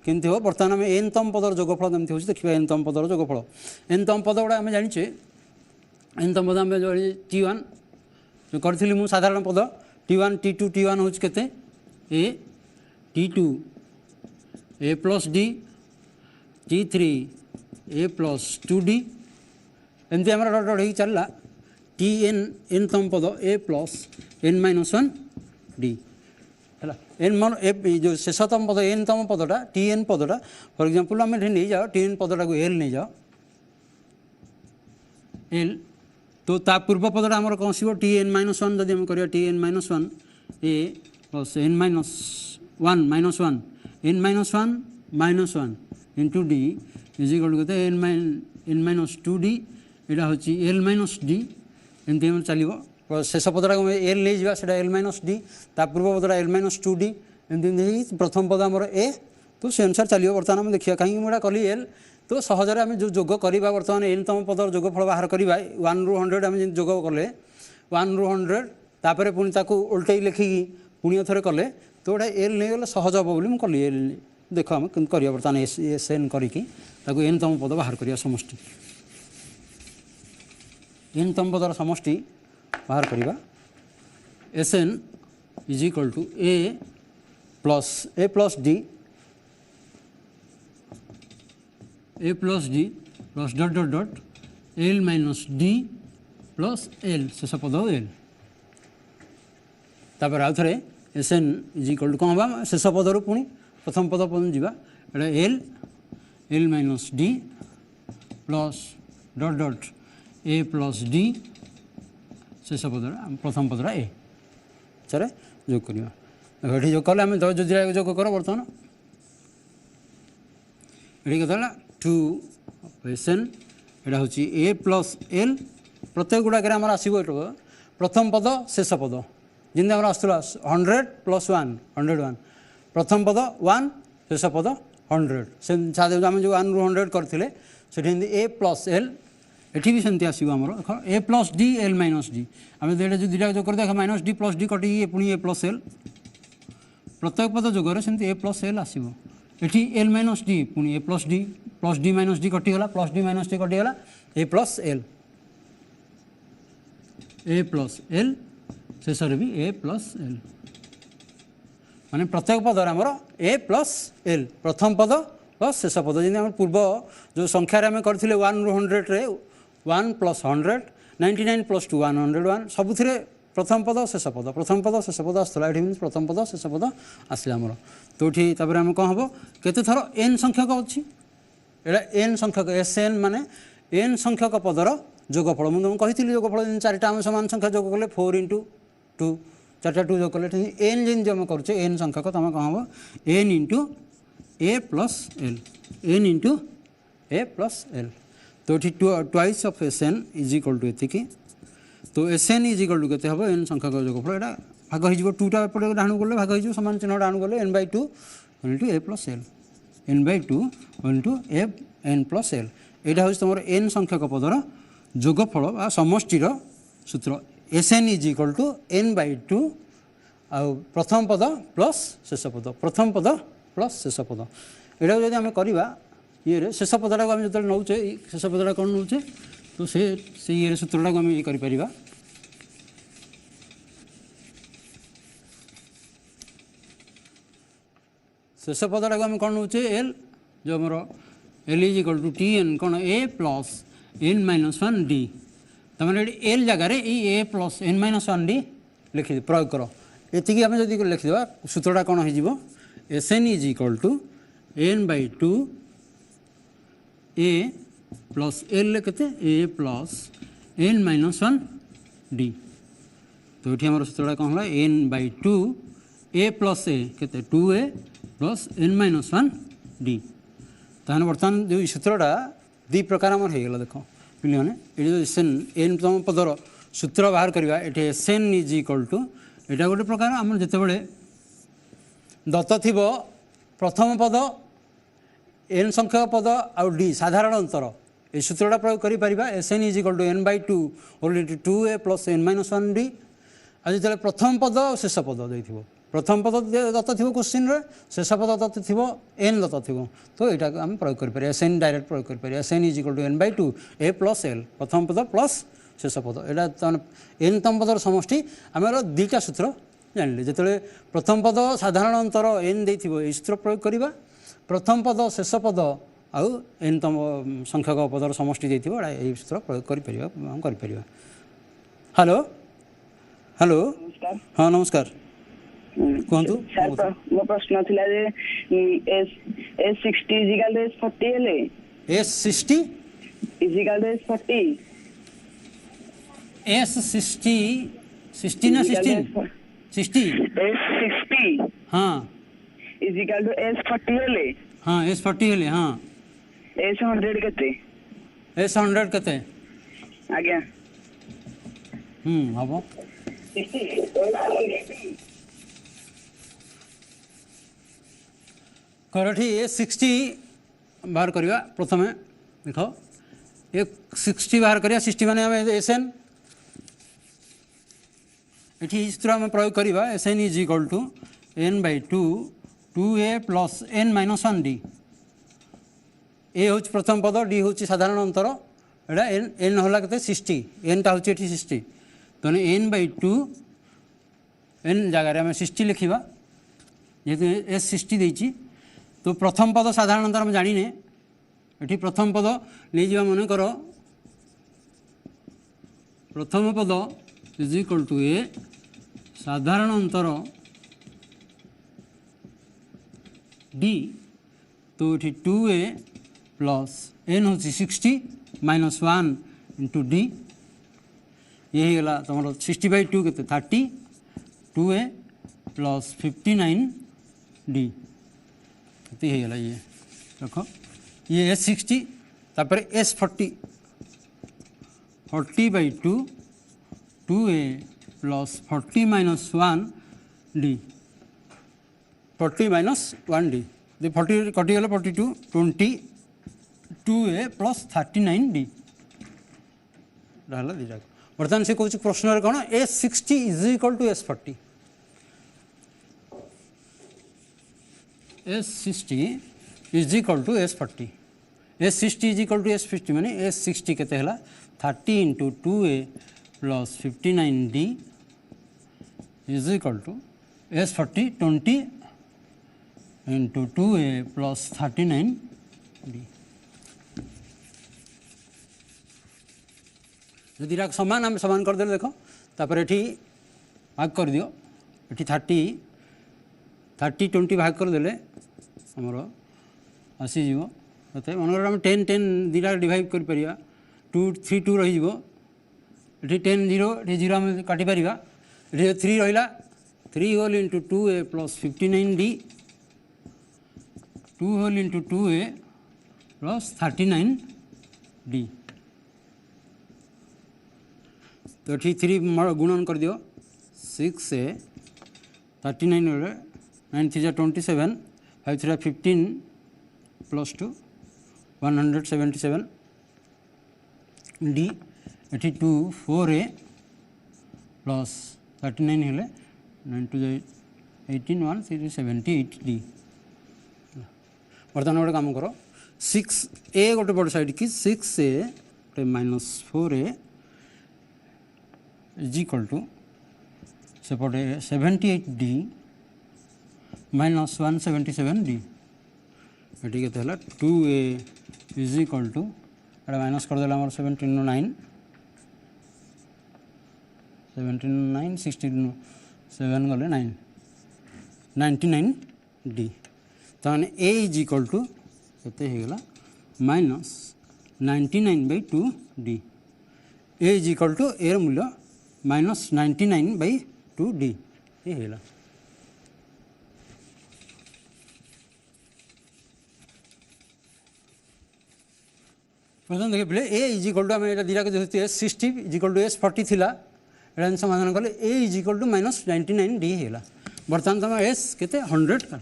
केमती हो बर्तमान आम एनतम पदर जोगफल केमती हो देखिए एनतम पदर जोगफल एनतम पद गुड़ा आम जाचे एनतम पद आम जो T1 जो करी मुझे साधारण पद T1 T2 T1 हूँ के A T2 A + D T3 A + 2D एमती आम डट डट हो चलला Tn एनतम पद A + n - 1 D है एन जो शेषतम पद एनतम पदटा Tn पदटा फॉर एग्जांपल आम ये नहीं जाओ Tn पदटा को L नहीं जाओ L तो ता पूर्व पदटा आमर कौन आसो Tn - 1 जब आम कर Tn - 1 A + n - 1 - 1 n minus one into d is equal to के n माइनस टू डी यहाँ हूँ एल माइनस डी एमती चलो शेष पदटा एल नहीं जावा एल माइनस डी ता पूर्व पदटा एल माइनस टू डी एमती प्रथम पद आमर ए तो से अनुसार चलो बर्तमान आम देखिए कहीं मुझे कली एल तो सहजरे आम जो जोग करवा बर्तमान एनतम पदर जोगफल बाहर करवा 1 ରୁ 100 आम जोग कले 1 ରୁ 100 तापर पुणी उल्टे लिखिकी पुणी थे कले तो गोटे एल नहीं गले सहज हम बोली कली एल देख आम करवा बर्तमान एस एन करके एनतम पद बाहर करवा समष्टि एनतम पदर समष्टि बाहर करवा S N is equal to A plus D plus dot dot dot L minus D plus L शेष पद एल तापर आउ थे S N is equal to कौन हम शेष पदर पुणी प्रथम पद पर्यटन जावा L minus D plus dot dot A plus D शेष पदरा प्रथम पदरा ए चारे जोग करवा ये जोग कले आम जोग कर बर्तमान ये कथा टू एस एन यहाँ हूँ ए प्लस एल प्रत्येक गुड़ाक आसो प्रथम पद शेष पद जमी आम आसला 100 + 1 101 प्रथम पद 1 शेष पद 100 से आम जो 1 ରୁ 100 करते ए प्लस एल एटी भी सेमती आसो आमर देख A plus D L minus D आम जो दुटा जो कर देख माइनस डी प्लस डी कटी पुणी ए प्लस एल प्रत्येक पद जोगर सेमती ए प्लस एल आसो एटी एल माइनस डी पुणी A plus D minus D कटिगला प्लस डी माइनस डी कटिगला ए प्लस एल शेष भी ए प्लस एल माने प्रत्येक पदर आमर ए प्लस एल प्रथम पद प्लस शेष पद जमी आम पूर्व जो संख्यार आम करते 1 ରୁ 100 रे 1 + 100 99 + 2 101 सबुथिरे प्रथम पद शेष पद प्रथम पद शेष पद आसला ये मीन प्रथम पद शेष पद आसला आमर तो ये आम कौन हम केते थर एन संख्यक अच्छी एटा एन संख्यक एस एन माने एन संख्यक पदर जोगफल मुझे कही जोगफल चारिटा आम सामान संख्या जोग कले 4 × 2 चार्टा 2 जोग कले एन जमी आम करुचे एन संख्यक तुम कौन हम एन इंटू ए प्लस एल एन इंटू ए प्लस एल तो ये twice of S N is equal to एति तो S N is equal to के हम एन संख्यक जोगफल यहाँ भाग हो 2टा एपटे डाणु गले भाग हो सामान चिन्ह डाणु गले n/2 इंटू ए plus L n/2 into N plus L यहाँ हूँ तुम एन संख्यक पदर जोगफल समष्टिर सूत्र S N is equal to n/2 आउ प्रथम पद प्लस शेष पद प्रथम पद प्लस शेष पद यहाँ जब आम करवा ये शेष पदटा को आम जो नौचे शेष पदटा कौन नौचे तो से ये सूत्रटा को आम ये कर शेष पदटा को आम कौन नौचे एल जो आमर l is equal to T n कौन ए प्लस एन माइनस 1 डी तमें एल जगार a plus N minus 1 d लिखि प्रयोग कर ये आम जब लिखिदेवा सूत्रटा कौन हो S N is equal to n/2 A plus L के A plus N minus 1 D तो ये आम सूत्रटा कौन है n/2 ए प्लस ए के 2a plus N minus 1 D ताहने बर्तमान जो सूत्रटा दी प्रकार आम होगा देख पिले मैंने ये जो एस एन एन तम पदर सूत्र बाहर करवा ये S N is equal to यहाँ गोटे प्रकार आम जिते दत्त थी प्रथम पद एन संख्यक पद आउ डी साधारण अंतर ये सूत्रटा प्रयोग कर S N is equal to n/2 whole into 2a plus N minus 1 D आज जो प्रथम पद शेष पद देथिबो प्रथम पद दत्त थी क्वेश्चन शेष पद दत्त थी एन दत्त थी तो यहाँ आम प्रयोग कर एस एन डायरेक्ट प्रयोग कर S N is equal to n/2 A plus L प्रथम पद प्लस शेष पद यहाँ एन तम पदर समष्टि आम 2टा सूत्र जानले जिते प्रथम पद साधारण अंतर एन देथिबो ए सूत्र प्रयोग करवा प्रथम पद शेष पद आउ एन तम संख्यक पदर समष्टि देथिबो ए सूत्र प्रयोग कर हेलो हेलो हाँ नमस्कार कहतु मो प्रश्न थिला जे S60 इजिकल S40 हेले S60 इजिकल S40 S60 60 ना 16 60 S60 हाँ इजिकल टू एस 40 हेले हाँ एस 40 हेले हाँ एस 100 केते एस 100 केते आज्ञा हम करठी एस 60 बाहर करवा प्रथम देख एक 60 बाहर करिया 60 माने हमें एस एन ये सूत्र आम प्रयोग करवा S N is equal to N by two two A plus N minus 1 D A हूँ प्रथम पद डी हूँ साधारण अंतर एटा एन एन होला के 60 एन टा हूँ 60 तो एन बै टू एन जगार आम 60 लिखा जेहतु एस 60 देती तो प्रथम पद साधारण अंतर आम जाने ये प्रथम पद नहीं जा मन कर प्रथम पद इज इक्वल टू ए साधारण अंतर डी तो ये 2a प्लस एन हूँ 60 माइनस 1 इंटू डी ये गला तुम 60/2 के 30 2a प्लस 59 डी ये गला ये देख ये एस 60 तापर S 40 40/2 2a plus 40 minus 1 D 40 minus 1 D 40 कटिगला 42 22a प्लस 39 डी दीटा बर्तमान से कौन प्रश्न कौन S 60 is equal to S 40 S 60 is equal to S 40 S 60 is equal to S 50 माने एस 60 केते हला 30 into 2a plus 59 D is equal to S 40 20 into 2a plus 39 D यदि सामान आम सामान करदे देख तापर ये भाग कर दियो ये 30 20 भाग करदे आमर आसीज मन आम 10 10 दुटा डिवाइड कर 2 3 2 रही ये 10 0 ये 0 आम काटिपर ये 3 रहा 3 whole into 2a plus 59 D 2 whole into 2a plus 39 D तो ये 3 गुणन कर दियो 6a 39 9 3 27 5 3 15 प्लस 2 177 डी ये 2 4a प्लस 39 हेले 9 2 18 1 3 78 डी बर्तमान गोटे कम कर 6a गोटे बड़ साइड की 6a गोटे minus 4a is equal to सेपटे 78 डी माइनस 177 डी ये के 2a इज इक्वल टू ये माइनस करदे 17 9 16 7 गले 9 99 डी तो ए इज इक्वल टू के minus 99/2 D A is equal to A मूल्य माइनस 99/2 डी ये है प्रथम देखे पे ए इज इक्वल टू आम दीटा के S 60 is equal to S 40 थिला एटा समाधान कले A is equal to minus 99 D है बर्तमान तुम एस के 100 कर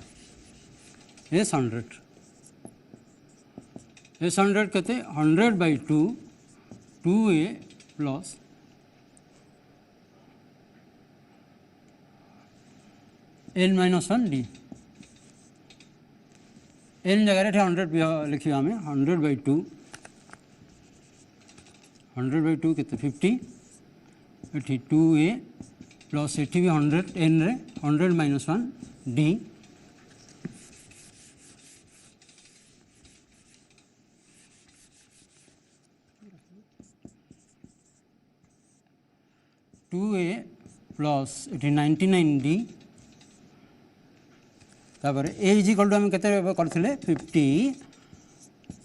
एस 100 एस 100 के 100/2 2a plus N minus 1 D N जगह 100 लिखा आम 100/2 100/2 के 50 ये 2a प्लस ये भी 100 एन रे 100 माइनस 1 डी ए प्लस ये 99 डी तापर ए इज इक्वल टू आम के करते 50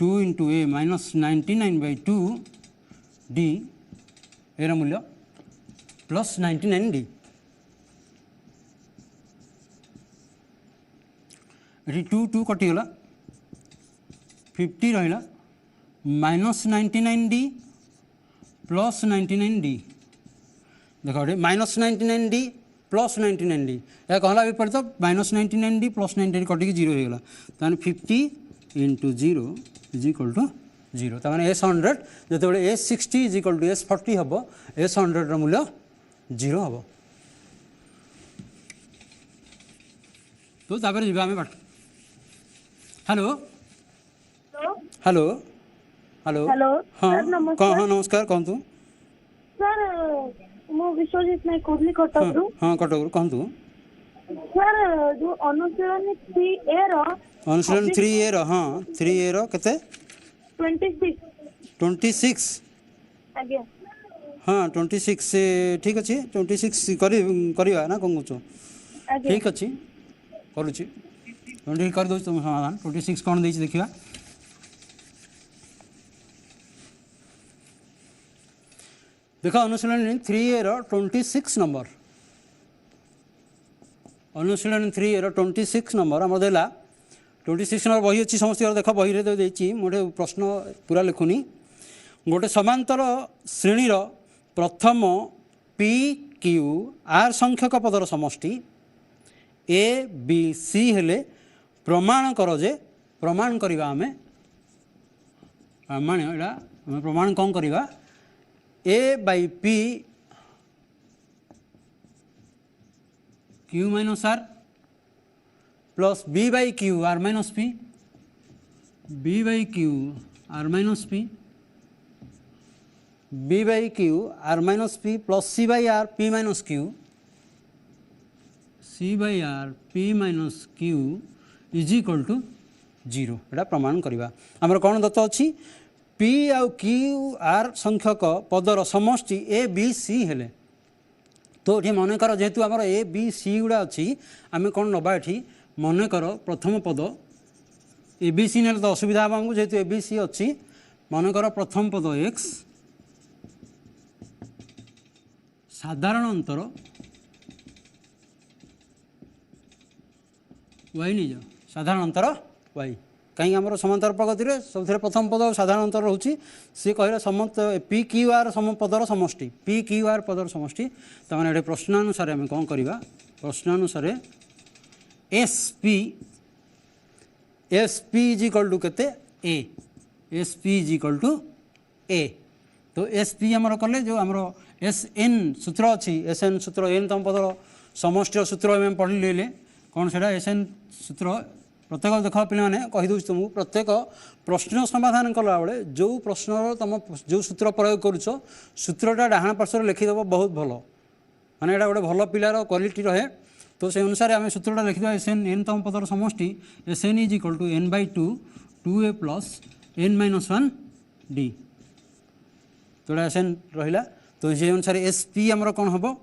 2 इंटू ए माइनस 99/2 डी एर मूल्य प्लस 99 डी ये 2 2 कटिगला 50 रहा -99D प्लस 99D देख -99D प्लस 99D या कहला विपरीत -99D प्लस 99 कटिक 0 हो गला ताने 50 × 0 = 0 ताने S100 जेतेबेले S60 = S40 हम S100 मूल्य 0 हम तो तापर जीवा आम पाठ हेलो हेलो हेलो हेलो हाँ सर नमस्कार हाँ नमस्कार कहतु सर मु विश्वजीत नायक कहली कटकरू हाँ कटक कहतु सर जो अनुशीलन 3A रो अनुशीलन 3A रो हाँ 3A रो केते 26 आज्ञा हाँ 26 ठीक अच्छे 26 करवा ना कौन कह आज्ञा ठीक अच्छे करुच्ची 20 कर दो तुम समाधान 26 कौन दे देखा देख अनुशीलन 3A रो 26 नंबर अनुशीलन 3A रो 26 नंबर आम देला 26 नंबर बही अच्छी समस्त देख बही रे देछि मोटे प्रश्न पूरा लिखुनी गोटे समांतर श्रेणीर प्रथम पी क्यू आर संख्यक पदर समष्टि ए बी सी हेले प्रमाण कर जे प्रमाण करवा आम प्रमाण एटा प्रमाण कौन करवा A by P Q minus are plus B by Q are minus P B by Q are minus P B by Q are minus P plus C by R P minus Q C by R P minus Q is equal to 0 एटा प्रमाण करवा आमर कौन दत्त अच्छी पी आउ क्यू आर संख्यक पदर समष्टि ए बी सी हेले तो ये मनकर जेहेतु आमर ए बी सी गुड़ा अच्छी आम कौन नवा ये मनकर प्रथम पद ए बी सी ने तो असुविधा हम आमको जेहेतु ए बी सी अच्छी मनकर प्रथम पद एक्स साधारण अंतर वाई नहीं जाओ साधारण अंतर वाई कहीं आम समांतर प्रगति में सब प्रथम पद साधारण अंतर रोचे सी कहले समस्त पी क्यू आर पदर समष्टि पी क्यू आर पदर समष्टि तो मैंने प्रश्नानुसार आम कौन करवा प्रश्नानुसार S P is equal to केते A S P is equal to A तो एस पी आमर कले जो आमर एस एन सूत्र अच्छी एस एन सूत्र एन तम पदर समष्टि सूत्र आम पढ़ी कौन से एस एन सूत्र प्रत्येक देख पे कहीदे तुमको प्रत्येक प्रश्न समाधान कला बेले जो प्रश्न तुम जो सूत्र प्रयोग करुच सूत्रटा डाहाण पार्श्व लिखिदेव बहुत भल माने एटा गोटे भल पिलार क्वालिटी रहे तो से अनुसार आम सूत्रटा लिखिदेव एस एन एन तम पदर समष्टि S N is equal to N by two 2a plus N minus 1 D तो एस एन रहा तो से अनुसार एस पी आमर कौन हम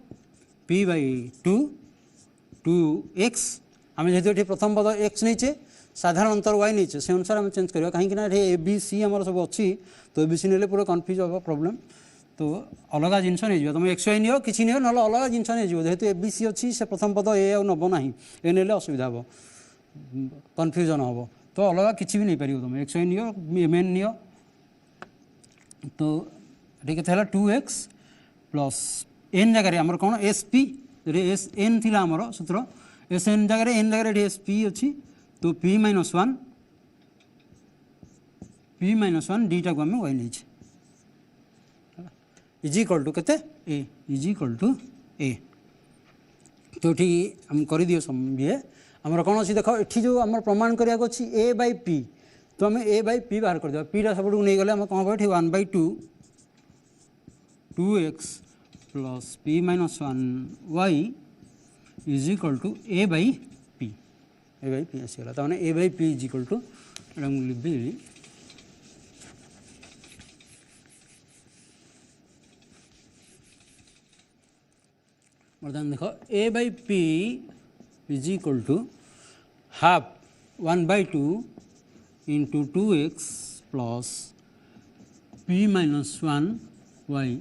पी बै टू 2x आम जेहतु ये प्रथम पद x नहीं साधारण अंतर y नहीं से अनुसार आम चेंज करवा कहीं ए बी सी आम सब अच्छी तो ए बी सी ने पूरा कन्फ्यूज हम प्रोब्लेम तो अलग जिनस नहीं तुम एक्स वाई नियो कि नियो ना अलग जिनस नहीं जेहतु ए बी सी अच्छी से प्रथम पद ए आ नब ना ए ने असुविधा हम कन्फ्यूजन हम तो अलग किसी भी नहीं पार तुम एक्स वाई नियो एम एन नियो तो ये के 2x प्लस एन जगह आमर कौन एस पी एस एन थी आमर सूत्र एस एन जगह एन जगह एस पी अच्छी तो पी माइनस 1 डीटा को आम वाई नहीं इज इक्वल टू केते ए इज इक्वल टू ए तो ये आम कर दियो ये आमर कौन अच्छी देख ये जो आम प्रमाण करने अच्छी ए बाई पी तो आम ए बाई पी बाहर कर पीटा सब नहीं गले आम कौन हम ये 1/2 2x plus P minus 1 Y is equal to A by P आसगला तो A by P is equal to लिखी बर्तमान देख A by P is equal to half 1/2 into 2x plus P minus 1 Y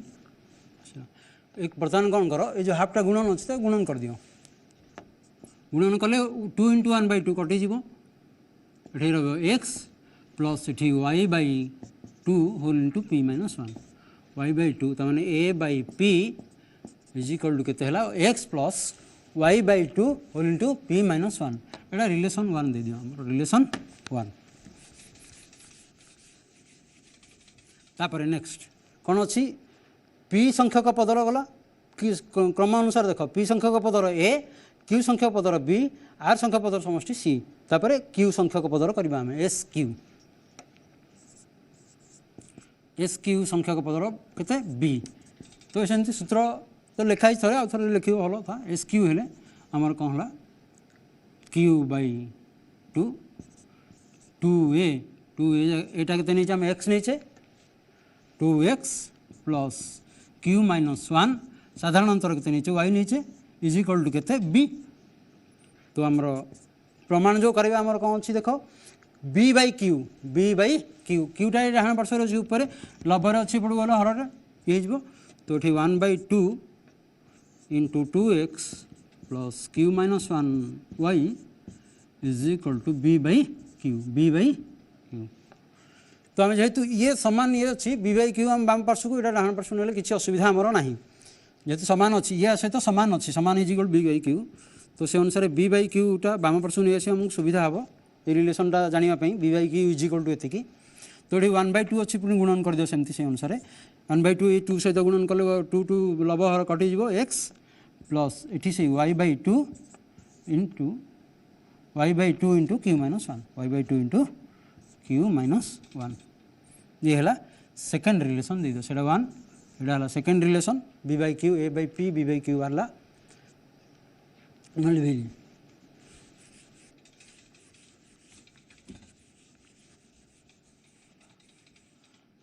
एक बर्तमान कौन कर ये जो हाफटा गुणन अच्छे तो गुणन कर दियो गुणन कले 2 × 1/2 कटिज ये एक्स प्लस ये Y by two whole into P minus one Y by two तमाने A by P is equal to केते हला X plus Y by two whole into P minus one एटा रिलेशन वन दे दियो हमर रिलेशन वन तापर नेक्स्ट कौन अच्छी पी संख्यक पदर गला कि क्रम अनुसार देख पी संख्यक पदर ए क्यू संख्यक पदर बी आर संख्यक पदर समष्टि सी तापर क्यू संख्यक पदर करबा हम एस क्यू संख्यक पदर केते बी तो सेमती सूत्र तो लिखाई थे आउ थे लिख भल था एस क्यू हेले आमर कौन है Q by two two A एटा के नहीं आम एक्स नहीं two X plus Q minus one साधारण अंतर के नहीं वाई नहीं is equal to K B तो आमर प्रमाण जो करेगा आमर कौन अच्छी देख बी बै क्यू क्यूटा डाण पार्श्वर अच्छी ऊपर लबर अच्छी पड़ गला हर ये तो ये one by two into two X plus Q minus one Y is equal to B by Q तो आम जेहेतु ये सामान ये अच्छी बी बै क्यू आम बाम पार्श्व को डाण पार्श्व ना किसी असुविधा आमर ना जेहेतु सामान अच्छी ये सहित सामान अच्छी सामान is equal B by Q तो से अनुसार बी बै क्यूटा बाम पार्श्व नहीं आस आमको सुविधा हम ये रिलेसनटा जानापी B by Q is equal to एति तो ये वन बै टू अच्छी पुणी गुणन कर दियो सेमती से अनुसार वन बै टू ये टू सहित गुणन कले टू टू लबहर कटिज एक्स प्लस ये से Y by two into Q minus one Y by two into Q minus one ये है सेकेंड रिलेसन दे दो से वन यहाँ second relation B by Q A by P B by Q बाहर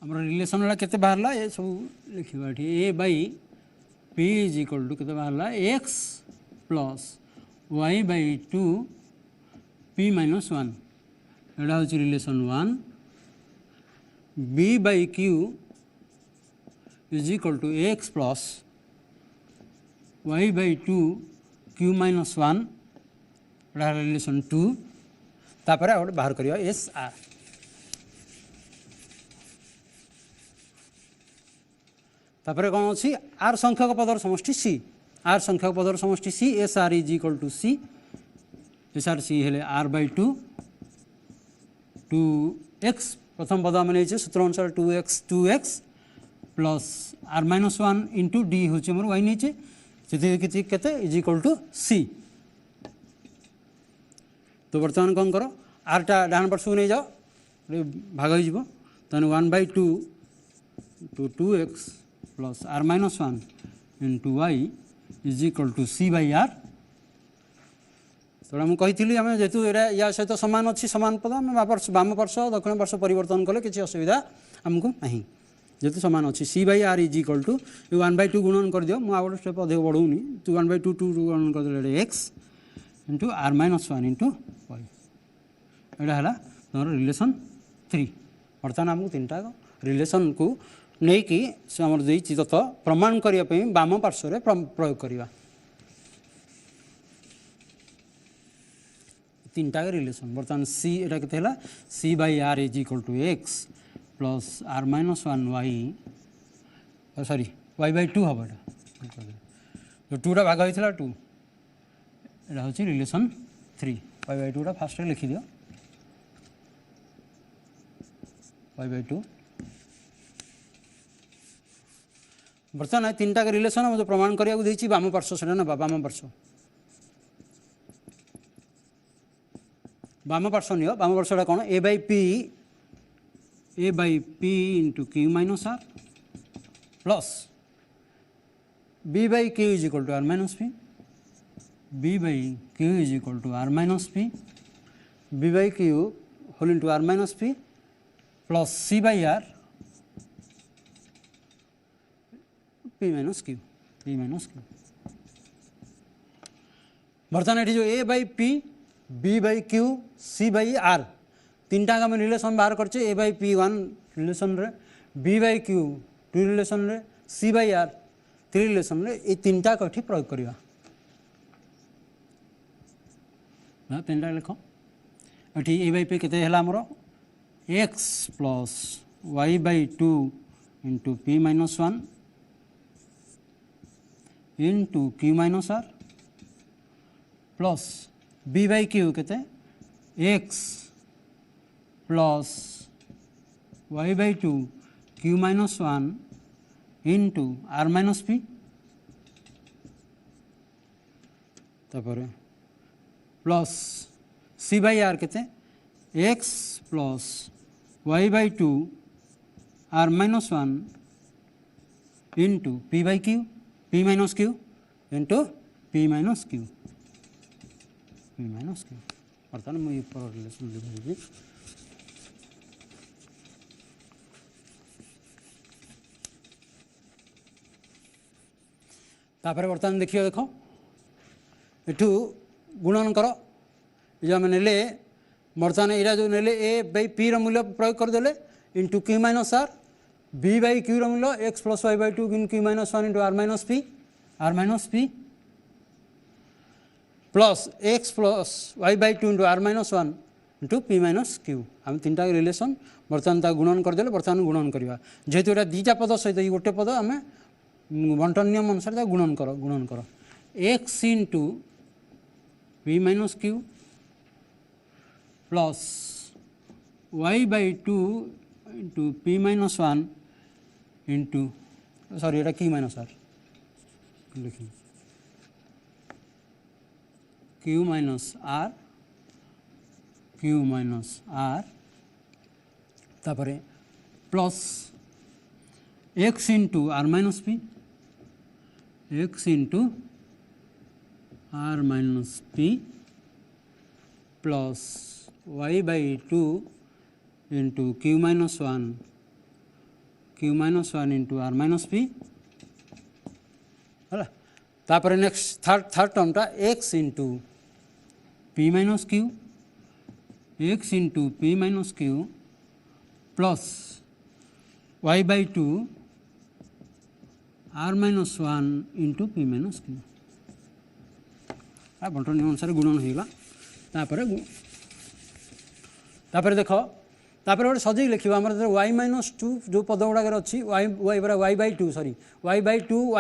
आमर रिलेसन वाला केते बाहरला ये सब लिखा A by P is equal to केते बाहरला X plus Y by two P minus one एटा हूँ relation one B by Q is equal to X plus Y by two Q minus one एटा रिलेसन टू तापर गोटे बाहर करिया एस आर तापर कौन अच्छी आर संख्यक पदर समष्टि सी आर संख्यक पदर समष्टि C S R is equal to C S R C हेले आर बै टू एक्स प्रथम पद आम नहीं सूत्र अनुसार two X plus are minus one into D हूँ मोर वाई नहीं के इज इक्वल टू सी तो बर्तमान कौन कर आरटा डाण पार्श्व नहीं जाओ भाग हो one by two two X plus are minus one into Y is equal to C by R तो मुझे कही आम जेहतु या सहित सामान अच्छी सामान पद आम बाम पार्श्व दक्षिण पार्श्व परिवर्तन कले किसी असुविधा आमको ना जेहतु सामान अच्छी C by R is equal to one by two गुणन कर दियो मुझे गोटे स्टेप अधिक बढ़ौनी टू वन बै टू गुणन कर x into are minus one into Y यहाँ है तुम रिलेसन थ्री बर्तमान आमको तीन टा रिलेसन को नहीं कि से आम तत्व प्रमाण करने बाम पार्श्व प्रयोग करवा तीन टा रिलेसन बर्तमान सी एटा के C by R is equal to X plus are minus one Y sorry Y by two हम जो टूटा भाग होता टू यहाँ हूँ रिलेसन थ्री वाई बै टूटा फास्ट लिखिद वाई बै टू बर्तमान तीन टा रिलेसन मुझे प्रमाण करने बाम पार्श्व से ना बाम पार्श्व नियो बाम पार्श्वटा कौन A by P into Q minus are plus B by Q is equal to are minus P B by Q is equal to are minus P B by Q whole into are minus P plus C by R P minus Q बर्तमान ये जो A by P B by Q C by R तीन टाक आम रिलेसन बाहर कर A by P one relation रे B by Q to relation रे सी बै आर थ्री रिलेसन रे ये तीन टाक ये प्रयोग करवा तीन टा लिख ये ए बाई पी केते हला हमरो X plus Y by two into P minus one into Q minus are plus B by Q केते X plus Y by two Q minus one into are minus P तापर प्लस सी बाई आर केते X plus Y by two are minus one into P by Q P minus Q into P minus Q बर्तमान मुझे रिलेसन लिखी तापर बर्तमान देखिए देख एठू गुणन कर जो आम ने बर्तमान यहाँ जो ने ए बै पी रूल्य प्रयोग करदे into Q minus R B by Q रूल्य X plus Y by two in Q minus one into are minus P plus X plus Y by two into are minus one into P minus Q आम तीन टा रिलेसन बर्तमान गुणन करदे बर्तमान गुणन करवा जेहेतु यहाँ दीटा पद सहित गोटे पद आम बंटन नियम अनुसार गुणन कर x into P minus q plus Y by two into P minus one into sorry ये क्यू माइनस आर लिखी क्यू माइनस आर तापरे plus x into are minus P plus Y by two into Q minus one into are minus p है तापर नेक्स्ट थर्ड टर्मटा x into P minus q plus Y by two are minus one into P minus q बंटन नियम अनुसार गुणन होगा तापर देख तापर गोटे सजेक लिखा आम वाई माइनस टू जो पद गुड़ाक अच्छी वाई बाई टू सरी वाई बाई टू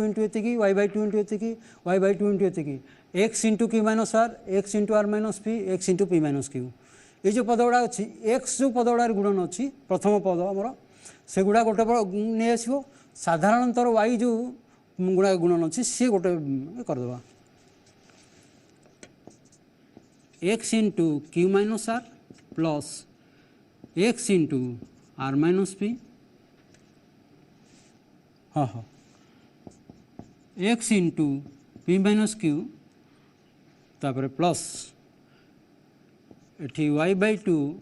इंटू ये वाई बाई टू इंटू ये वाई बाई टू इंटू ये X into Q minus R X into are minus P X into P minus Q ये जो पद गुड़ा अच्छी एक्स जो पद गुड़ा गुणन अच्छी प्रथम पद आमर से गुड़ा गोटे नहीं आसो साधारणतः वाई जो गुड़ा गुणन अच्छी सी गोटे करदे x into Q minus are plus x into are minus p हाँ x into P minus q तापर प्लस एटी y by two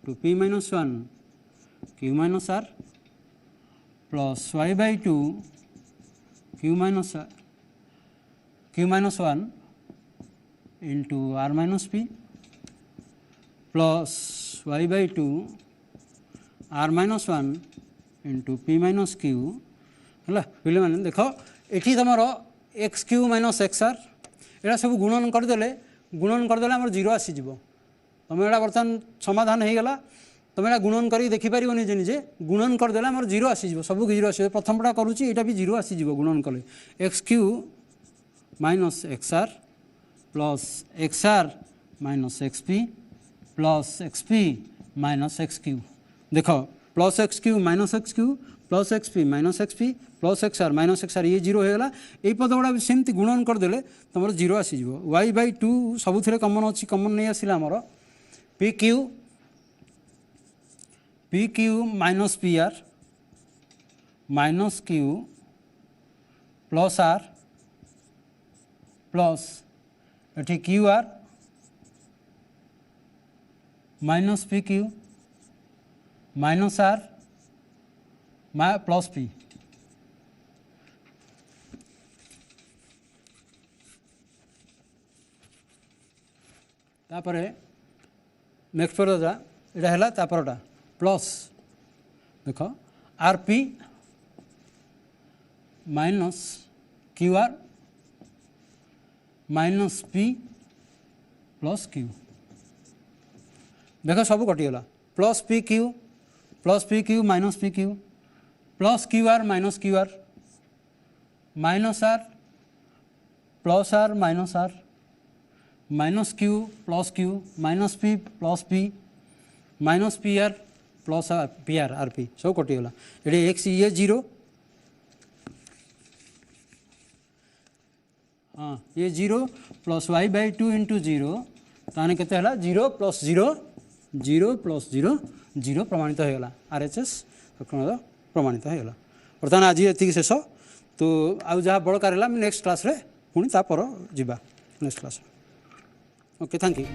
two P minus one q minus are plus Y by two Q minus one into are minus P plus Y by two are minus one into P minus q है पे मैंने देख ये तुम x q minus x r यहाँ सब गुणन करदे आम जीरो आसीज तुम यहाँ बर्तमान समाधान हो गला तुम यहाँ गुणन कर देखिपार निजे निजे गुणन करदे आम जीरो आसीज सब जीरो आस प्रथमटा करुँच यहाँ भी जीरो आसीज गुणन कले x q minus x r plus x r minus x p plus x p minus x q देख plus x q minus x q plus x p minus x p plus x r minus x r ये जीरो होगा ये पद गुड़ा भी सेमती गुणन करदे तुम जीरो आसीज वाई बाई टू सब कमन अच्छी कमन नहीं आसला आमर p Q minus p r minus q plus r plus एटी q are minus p Q minus are plus p तापर नेक्स्ट पदटा यहाँ है प्लस देख r P minus q are minus P plus q देख सब कटिगला plus p Q minus p q plus q are minus are plus are minus q minus P plus P minus p r plus p r p सब कटिगला ये एक्स ये 0 हाँ ये 0 प्लस वाई बाई 2 इंटू 0 ताने केते हला 0 प्लस 0 प्लस 0 प्रमाणित होगा RHS प्रमाणित होगा बर्तमान आज ये शेष तो आउ जहाँ बड़ कार्य नेक्स्ट क्लास रे पुणी तापर जीवा next class okay thank you.